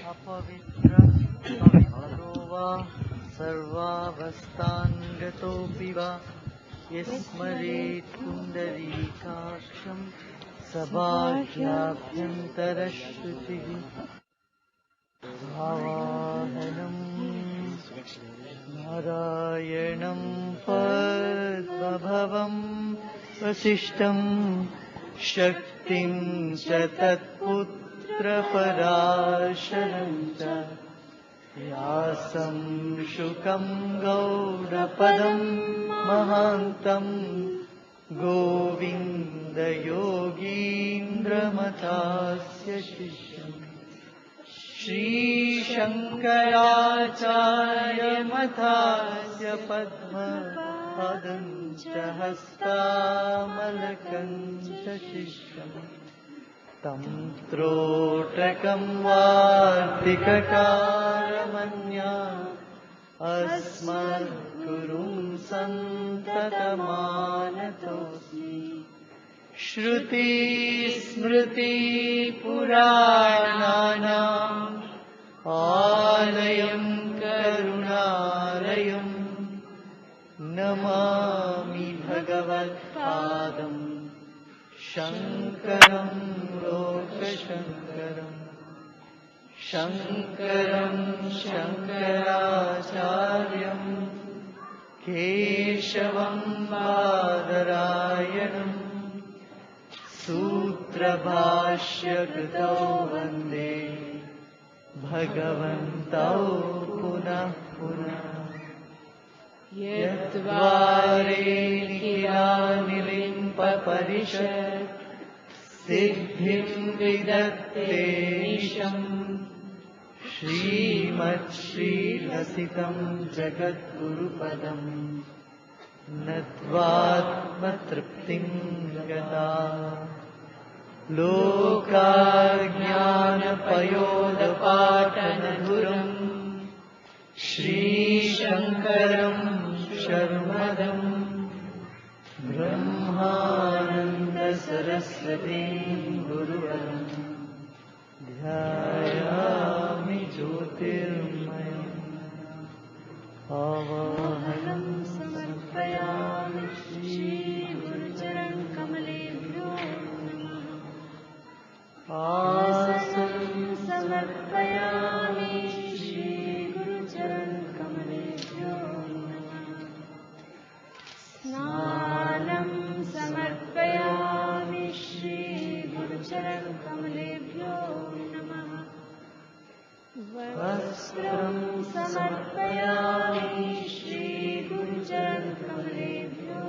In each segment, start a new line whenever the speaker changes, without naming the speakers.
अपवित्रं पवित्रो वा सर्वावस्थान्गतोऽपि वा यस्मरेत् पुण्डरीकाक्षं सबाह्याभ्यन्तरश्रुतिः आवाहनं नारायणं पद्मभवं वसिष्ठं शक्तिं च तत्पुत्रपराशरं च व्यासं शुकं गौडपदं महान्तं गोविन्दयोगीन्द्रमथास्य शिष्यम् श्रीशङ्कराचार्यमथास्य पद्मपदं च हस्तामलकं च शिष्यम् तं त्रोटकं वार्तिककारमन्या अस्मद्गुरुं सन्ततमानतोऽस्मि श्रुतिस्मृतिपुराणानाम् आलयं करुणालयं नमामि भगवत्पादं शङ्करं लोकशङ्करम् शङ्करं शङ्कराचार्यं केशवं बादरायणं सूत्रभाष्यकृतौ वन्दे भगवन्तौ पुनः पुनः यद्वारे निखिलानिलिम्पपरिषत् सिद्धिं विदत्तेऽनिशम् श्रीमच्छ्रीलसितं जगद्गुरुपदं नत्वात्मतृप्तिं गता लोकाज्ञानपयोदपाटनधुरं श्रीशङ्करं शर्मदं ब्रह्मानन्दसरस्वतीं गुरुवरं ध्यायामि ज्योतिर्मयम् आवाहनं समर्पयामि श्रीगुरुचरणकमलेभ्यो आसनं समर्पयामि श्रीगुरुचरणकमलेभ्यो स्नानं समर्पयामि श्रीगुरुचरणकमलेभ्यो वस्त्रं समर्पयामि श्रीगुरुचरणकमलेभ्यो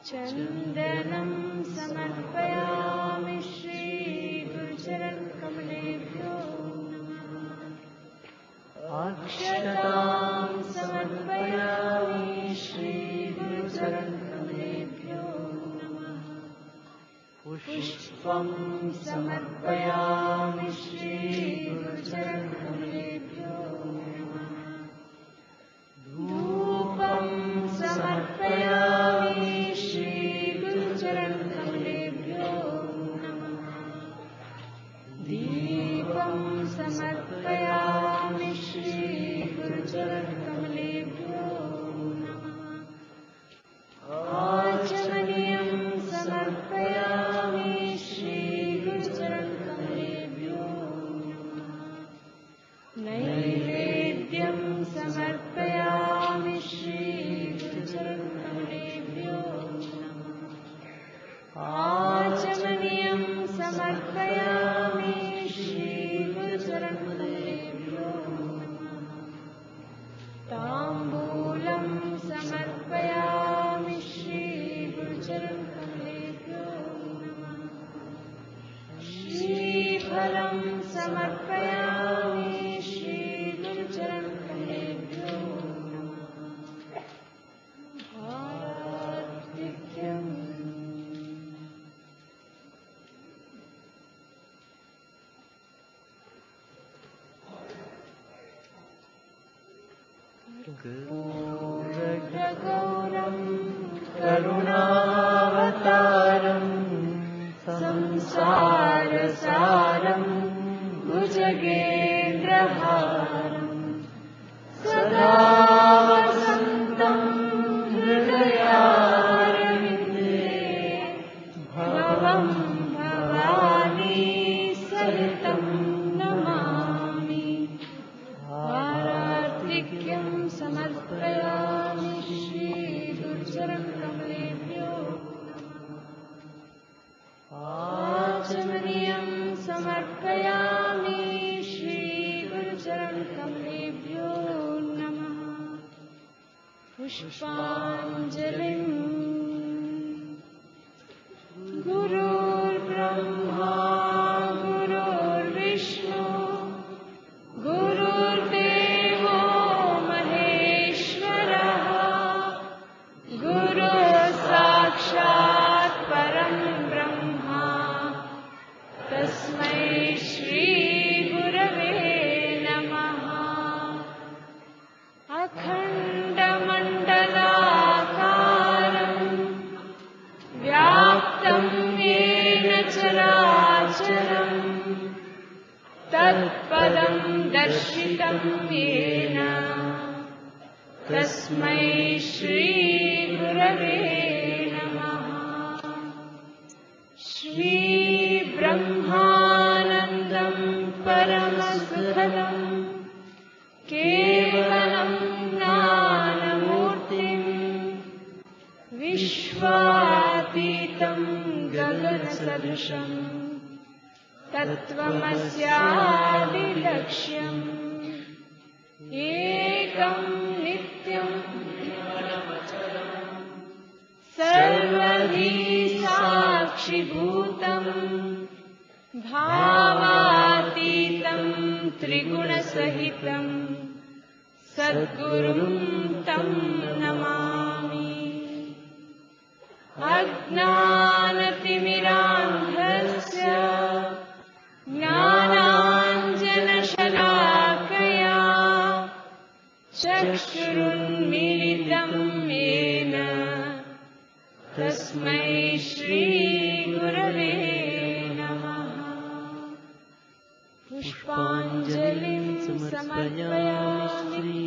चन्दनं समर्पयामि श्रीगुरुचरणकमलेभ्यो अक्षतां समर्पयामि श्रीगुरुचरणकमलेभ्यो पुष्पं समर्पयामि श्रीगुरुचरणकमलेभ्यो धूपं समर्पयामि श्रीगुरुचरणकमलेभ्यो दीपं समर्पयामि श्रीगुरुचरणकमलेभ्यो आचमनीयं समर्पयामि श्रीगुरुचरणकमलेभ्यो नैवेद्यं समर्पयामि श्रीगुरुचरणकमलेभ्यो आचमनीयं समर्पयामि श्रीगुरुचरणकमलेभ्यो ताम्बूलं समर्पयामि श्रीगुरुचरणकमलेभ्यो श्रीफलं समर्पयामि श्रीगुरुचरणकमलेभ्यो आराध्यम् गौरं करुणावतारं संसारसारं पुष्पाञ्जलिम् गुरुर्ब्रह्मा गुरुर्विष्णु गुरुर्देवो महेश्वरः गुरुः साक्षात् परं ब्रह्म तस्मै श्री गुरवे नमः। अखण्डमण्डलाकारं व्याप्तं येन चराचरं तत्पदं दर्शितं येन तस्मै श्री गुरवे नमः। श्री ब्रह्मानन्दं परमसुखदं केवलं ज्ञानमूर्तिं विश्वातीतं गगनसदृशं तत्त्वमस्यादिलक्ष्यम् एकं नित्यं सर्वधी साक्षिभूतं भावातीतं त्रिगुणसहितं सद्गुरुं तं नमामि। अज्ञानतिमिरान्धस्य ज्ञानाञ्जनशलाकया चक्षुरुन्मीलितं येन तस्मै श्रीगुरवे नमः। पुष्पाञ्जलिं समर्पयामि